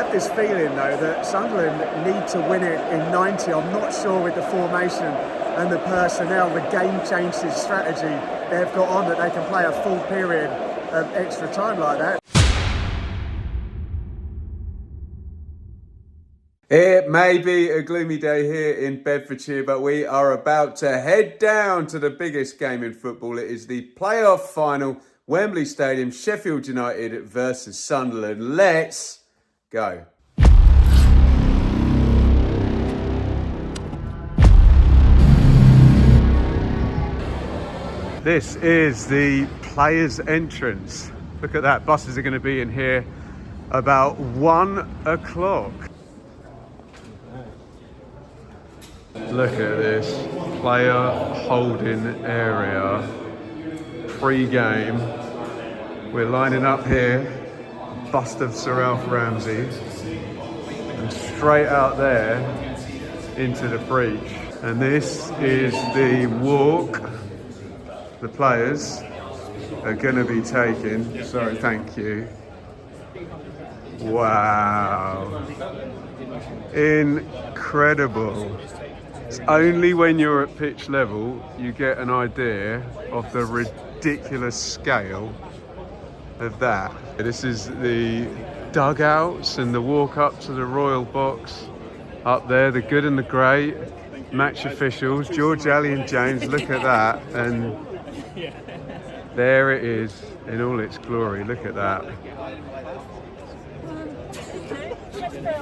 have this feeling though that Sunderland need to win it in 90. I'm not sure with the formation and the personnel, the game changes strategy they've got on, that they can play a full period of extra time like that. It may be a gloomy day here in Bedfordshire, but we are about to head down to the biggest game in football. It is the playoff final, Wembley Stadium, Sheffield United versus Sunderland. Let's go. This is the players' entrance. Look at that, buses are going to be in here about 1 o'clock. Look at this, player holding area, pre-game. We're lining up here, bust of Sir Alf Ramsey, and straight out there into the breach. And this is the walk the players are going to be taking. Sorry, thank you. Wow. Incredible. It's only when you're at pitch level you get an idea of the ridiculous scale of that. This is the dugouts and the walk up to the royal box up there, the good and the great, match officials, George, Ali and James, look at that, and there it is in all its glory, look at that.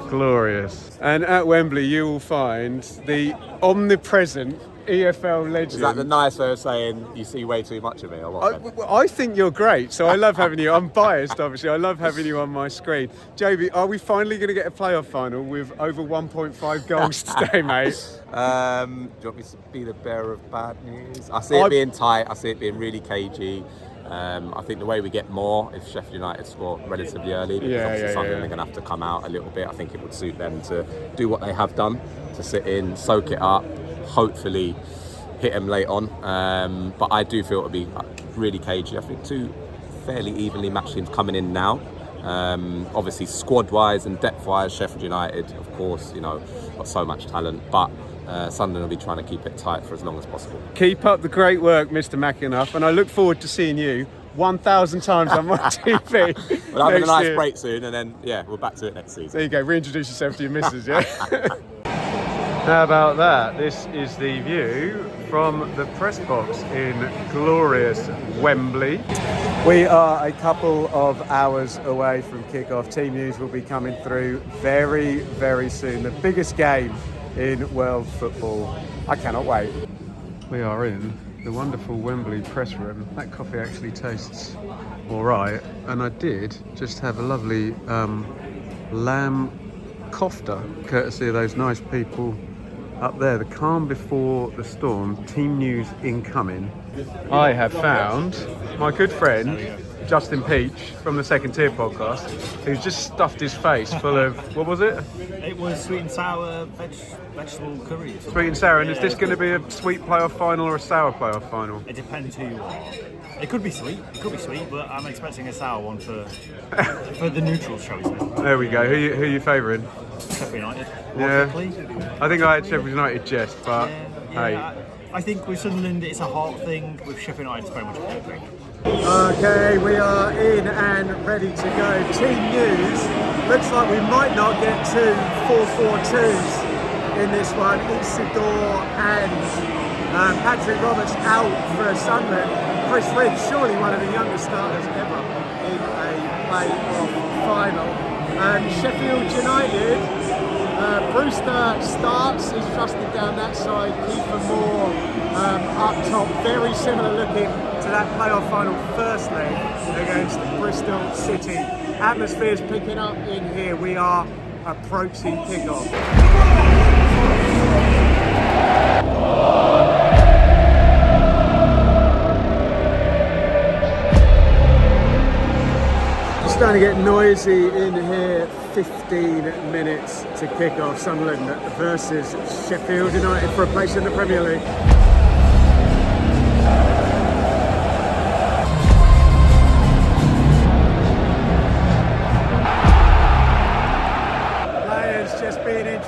Glorious. And at Wembley you will find the omnipresent EFL legend. Is that the nice way of saying you see way too much of me or what? I think you're great, so I love having you. I'm biased, obviously. I love having you on my screen. JB, are we finally going to get a playoff final with over 1.5 goals today, mate? Do you want me to be the bearer of bad news? I see it being tight. I see it being really cagey. I think the way we get more if Sheffield United score relatively early, because obviously Sunderland are going to have to come out a little bit. I think it would suit them to do what they have done, to sit in, soak it up, hopefully hit them late on. But I do feel it'll be really cagey. I think two fairly evenly matched teams coming in now. Obviously squad-wise and depth-wise, Sheffield United, of course, you know, got so much talent, but Sunderland will be trying to keep it tight for as long as possible. Keep up the great work, Mr. McEnough, and I look forward to seeing you 1,000 times on my TV. We'll have a nice break soon, and then, yeah, we're back to it next season. There you go, reintroduce yourself to your missus, yeah? How about that? This is the view from the press box in glorious Wembley. We are a couple of hours away from kickoff. Team news will be coming through very, very soon. The biggest game in world football. I cannot wait. We are in the wonderful Wembley press room. That coffee actually tastes all right. And I did just have a lovely lamb kofta, courtesy of those nice people up there. The calm before the storm, team news incoming. I have found my good friend Justin Peach from the Second Tier podcast, who's just stuffed his face full of, what was it? It was sweet and sour vegetable curry. Sweet and sour, and is this going to be a sweet playoff final or a sour playoff final? It depends who you are. It could be sweet, but I'm expecting a sour one for the neutrals, shall we say. There we go. Who are you favouring? Sheffield United. Yeah. Logically. I think I had Sheffield United jest, but hey. I think with Sunderland it's a heart thing, with Sheffield United it's very much a head thing. Okay, we are in and ready to go. Team news, looks like we might not get two 4-4-2s in this one. Isidore and Patrick Roberts out for Sunderland. Chris Riggs, surely one of the youngest starters ever in a playoff final. Sheffield United, Brewster starts, he's trusted down that side. Kiefer Moore up top, very similar looking to that playoff final first leg against Bristol City. Atmosphere's picking up in here. We are approaching kickoff. Starting to get noisy in here. 15 minutes to kick off. Sunderland versus Sheffield United for a place in the Premier League.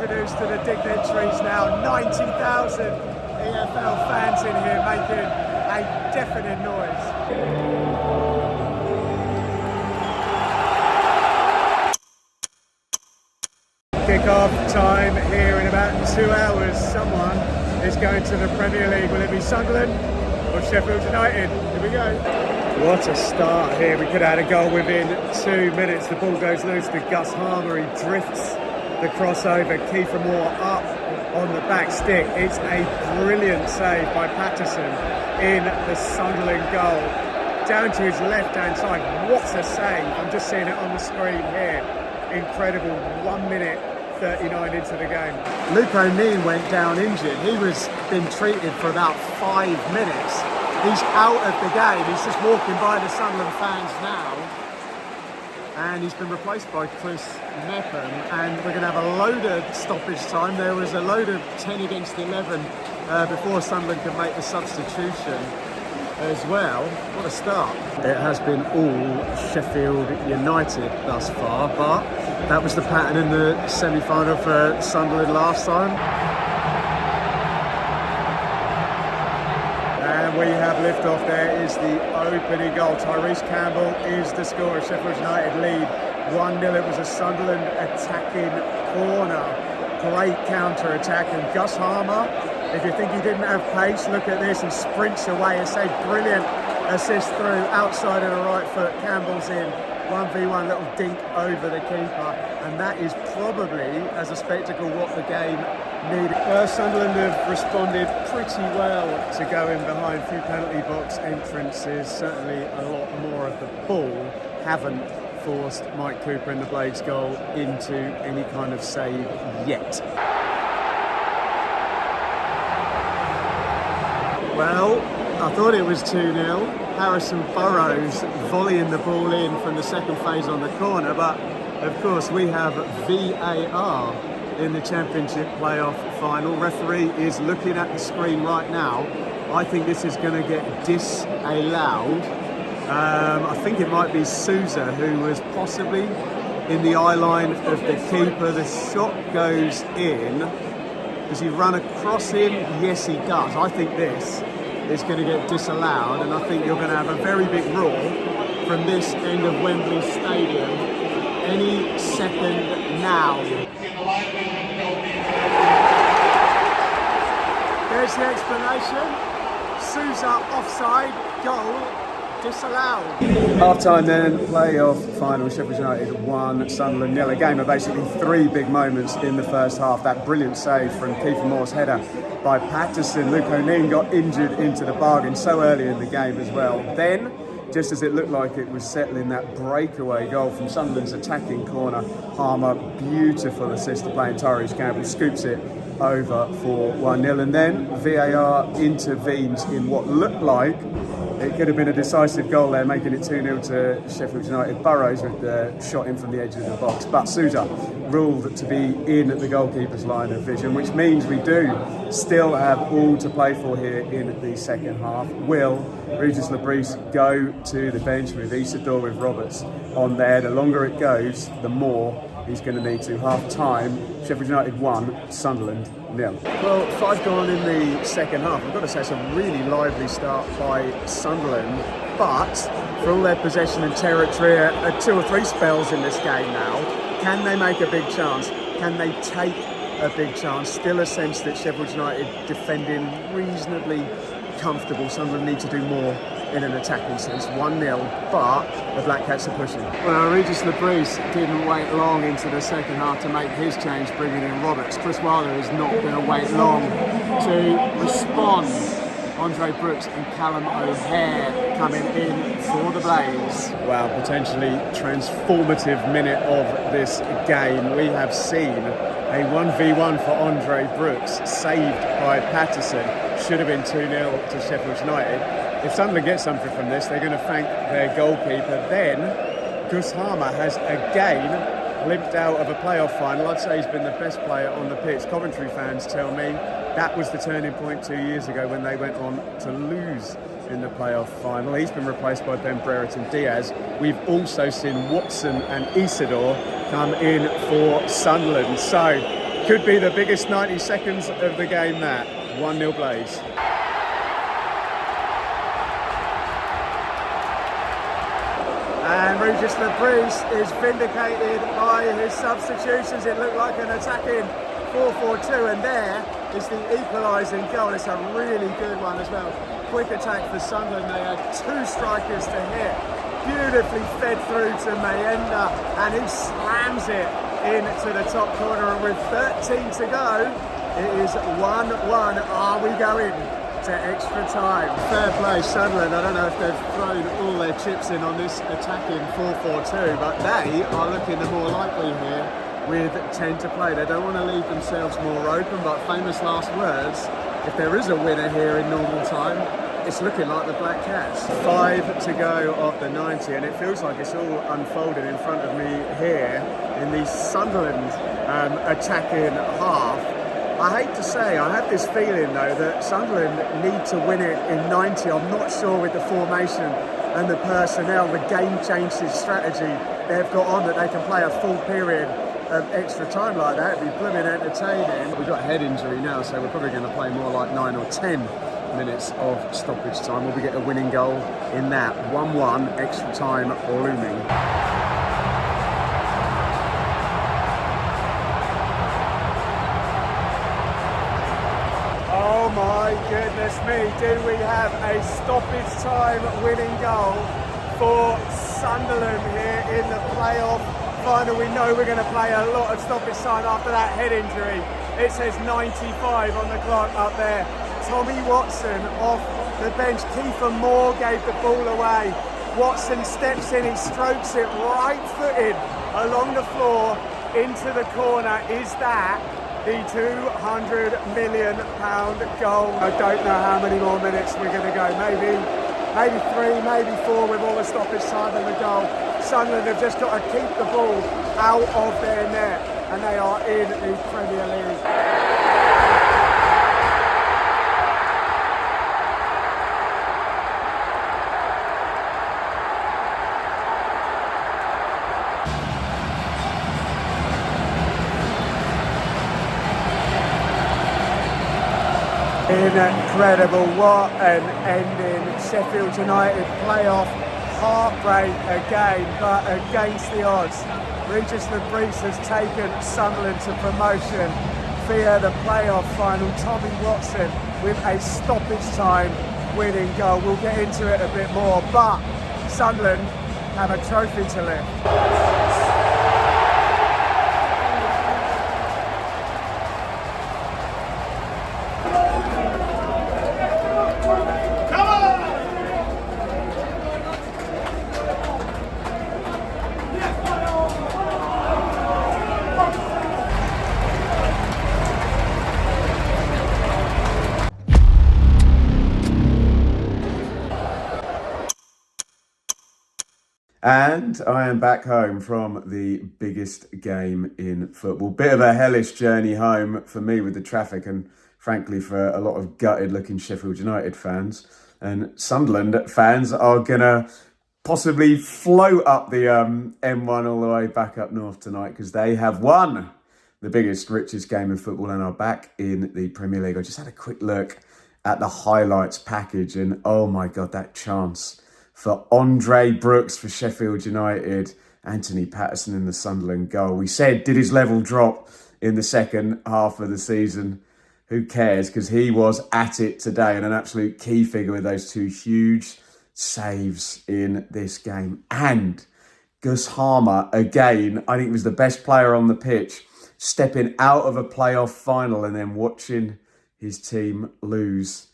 introduced to the dignitaries now. 90,000 EFL fans in here making a deafening noise. Kick-off time here in about 2 hours. Someone is going to the Premier League. Will it be Sunderland or Sheffield United? Here we go. What a start here. We could have had a goal within 2 minutes. The ball goes loose to Gus Harmer. He drifts the crossover. Kiefer Moore up on the back stick. It's a brilliant save by Patterson in the Sunderland goal. Down to his left-hand side. What a save. I'm just seeing it on the screen here. Incredible. 1 minute 39 into the game. Luke O'Neill went down injured. He was been treated for about 5 minutes. He's out of the game. He's just walking by the Sunderland fans now. And he's been replaced by Chris Mepham. And we're going to have a load of stoppage time. There was a load of 10 against 11 before Sunderland could make the substitution as well. What a start. It has been all Sheffield United thus far, but that was the pattern in the semi-final for Sunderland last time. And we have liftoff. There is the opening goal. Tyrese Campbell is the scorer. Sheffield United lead 1-0. It was a Sunderland attacking corner. Great counter-attack, and Gus Harmer, if you think he didn't have pace, look at this. He sprints away. It's a brilliant assist through outside of the right foot. Campbell's in. 1v1, little dink over the keeper. And that is probably, as a spectacle, what the game needed. Well, Sunderland have responded pretty well to going behind. Few penalty box entrances. Certainly a lot more of the ball haven't forced Mike Cooper in the Blades goal into any kind of save yet. Well, I thought it was 2-0. Harrison Burrows volleying the ball in from the second phase on the corner, but of course we have VAR in the Championship playoff final. Referee is looking at the screen right now. I think this is going to get disallowed. I think it might be Souza who was possibly in the eye line of the keeper. The shot goes in. Does he run across him? Yes, he does. I think this is going to get disallowed, and I think you're going to have a very big roar from this end of Wembley Stadium any second now. There's the explanation. Souza offside, goal disallowed. Half time then, playoff final. Sheffield United 1, Sunderland 0. A game of basically 3 big moments in the first half. That brilliant save from Kiefer Moore's header by Patterson. Luke O'Neill got injured into the bargain so early in the game as well. Then, just as it looked like it was settling, that breakaway goal from Sunderland's attacking corner. Harmer, beautiful assist to playing Tyrese Campbell, scoops it over for 1-0, and then VAR intervenes in what looked like it could have been a decisive goal there, making it 2-0 to Sheffield United. Burrows with the shot in from the edge of the box, but Souza ruled to be in the goalkeeper's line of vision, which means we do still have all to play for here in the second half. Will Regis Labrise go to the bench with Isidore, with Roberts on there? The longer it goes, the more he's going to need to. Half time, Sheffield United 1, Sunderland 0. Well, 5 gone in the second half. I've got to say it's a really lively start by Sunderland, but for all their possession and territory at 2 or 3 spells in this game now, can they make a big chance? Can they take a big chance? Still a sense that Sheffield United defending reasonably comfortable. Sunderland need to do more in an attacking sense. 1-0, but the Black Cats are pushing. Well, Regis Labrise didn't wait long into the second half to make his change, bringing in Roberts. Chris Wilder is not going to wait long to respond. Andre Brooks and Callum O'Hare coming in for the Blaze. Wow, potentially transformative minute of this game. We have seen a 1v1 for Andre Brooks, saved by Patterson. Should have been 2-0 to Sheffield United. If Sunderland get something from this, they're going to thank their goalkeeper. Then, Gus Harmer has again limped out of a playoff final. I'd say he's been the best player on the pitch. Coventry fans tell me that was the turning point 2 years ago when they went on to lose in the playoff final. He's been replaced by Ben Brereton Diaz. We've also seen Watson and Isidore come in for Sunderland. So, Could be the biggest 90 seconds of the game, that. 1-0 Blaze. And Regis Lebris is vindicated by his substitutions. It looked like an attacking 4-4-2, and there is the equalising goal. It's a really good one as well. Quick attack for Sunderland. They had 2 strikers to hit. Beautifully fed through to Mayenda, and he slams it into the top corner. And with 13 to go, it is 1-1. Are we going to extra time? Fair play, Sunderland. I don't know if they've thrown all their chips in on this attacking 4-4-2, but they are looking the more likely here with 10 to play. They don't want to leave themselves more open, but famous last words, if there is a winner here in normal time, it's looking like the Black Cats. 5 to go of the 90, and it feels like it's all unfolded in front of me here in the Sunderland attacking half. I hate to say, I have this feeling though that Sunderland need to win it in 90. I'm not sure with the formation and the personnel, the game changes strategy they've got on, that they can play a full period of extra time like that. It'd be blooming entertaining. We've got a head injury now, so we're probably going to play more like 9 or 10 minutes of stoppage time. Will we get a winning goal in that? 1-1, extra time looming. Oh my goodness me, do we have a stoppage time winning goal for Sunderland here in the playoff final? We know we're going to play a lot of stoppage time after that head injury. It says 95 on the clock up there. Tommy Watson off the bench. Kiefer Moore gave the ball away. Watson steps in, he strokes it right-footed along the floor into the corner. Is that the £200 million goal? I don't know how many more minutes we're going to go. Maybe 3, maybe 4 with all the stoppage time and the goal. Sunderland have just got to keep the ball out of their net, and they are in the Premier League. Incredible, what an ending. Sheffield United playoff heartbreak again, but against the odds. Regis Lebris has taken Sunderland to promotion via the playoff final. Tommy Watson with a stoppage time winning goal. We'll get into it a bit more, but Sunderland have a trophy to lift. And I am back home from the biggest game in football. Bit of a hellish journey home for me with the traffic, and frankly for a lot of gutted looking Sheffield United fans. And Sunderland fans are going to possibly float up the M1 all the way back up north tonight, because they have won the biggest, richest game of football and are back in the Premier League. I just had a quick look at the highlights package, and oh my God, that chance for Andre Brooks for Sheffield United, Anthony Patterson in the Sunderland goal. We said, did his level drop in the second half of the season? Who cares? Because he was at it today, and an absolute key figure with those 2 huge saves in this game. And Gus Harmer, again, I think was the best player on the pitch, stepping out of a playoff final and then watching his team lose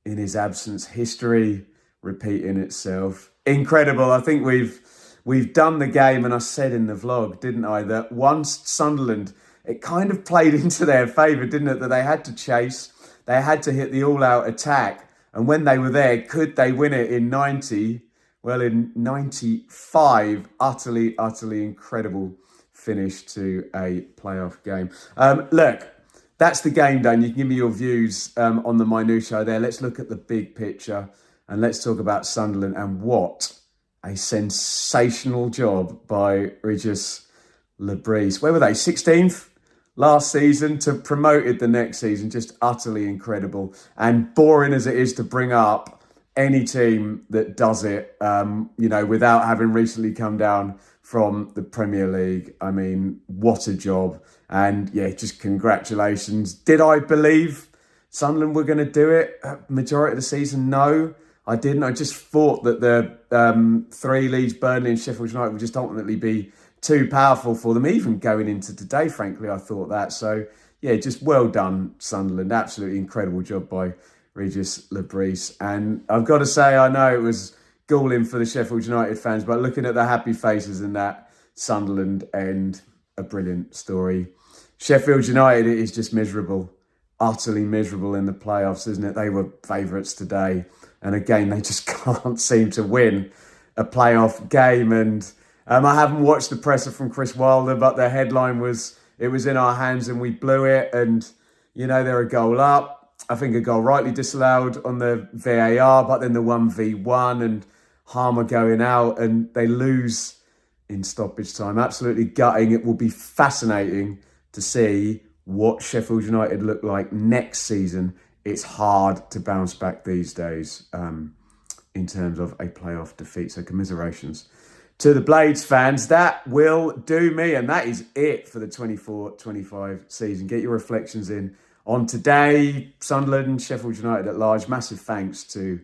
in his absence. History repeating itself. Incredible. I think we've done the game, and I said in the vlog, didn't I, that once Sunderland, it kind of played into their favour, didn't it, that they had to chase, they had to hit the all-out attack, and when they were there, could they win it in 90? Well, in 95, utterly incredible finish to a playoff game. Look, that's the game done. You can give me your views on the minutiae there. Let's look at the big picture. And let's talk about Sunderland, and what a sensational job by Regis Lebris. Where were they? 16th last season to promoted the next season. Just utterly incredible, and boring as it is to bring up any team that does it, without having recently come down from the Premier League. I mean, what a job. And yeah, just congratulations. Did I believe Sunderland were going to do it majority of the season? No, I didn't. I just thought that the three Leeds, Burnley and Sheffield United would just ultimately be too powerful for them. Even going into today, frankly, I thought that. So yeah, just well done, Sunderland. Absolutely incredible job by Regis Lebris. And I've got to say, I know it was galling for the Sheffield United fans, but looking at the happy faces in that Sunderland end, a brilliant story. Sheffield United is just miserable, utterly miserable in the playoffs, isn't it? They were favourites today. And again, they just can't seem to win a playoff game. And I haven't watched the presser from Chris Wilder, but the headline was, it was in our hands and we blew it. And, they're a goal up. I think a goal rightly disallowed on the VAR, but then the 1v1 and Harmer going out and they lose in stoppage time. Absolutely gutting. It will be fascinating to see what Sheffield United look like next season. It's hard to bounce back these days in terms of a playoff defeat. So commiserations to the Blades fans. That will do me. And that is it for the 24-25 season. Get your reflections in on today, Sunderland, Sheffield United at large. Massive thanks to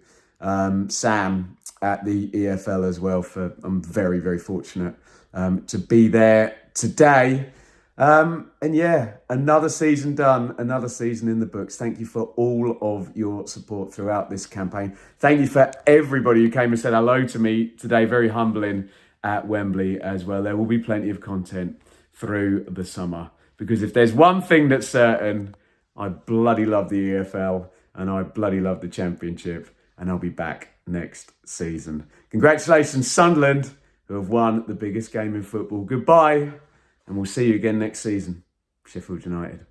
Sam at the EFL as well. I'm very, very fortunate to be there today. And yeah, another season done, another season in the books. Thank you for all of your support throughout this campaign. Thank you for everybody who came and said hello to me today. Very humbling at Wembley as well. There will be plenty of content through the summer, because if there's one thing that's certain, I bloody love the EFL and I bloody love the Championship, and I'll be back next season. Congratulations, Sunderland, who have won the biggest game in football. Goodbye, and we'll see you again next season. Sheffield United.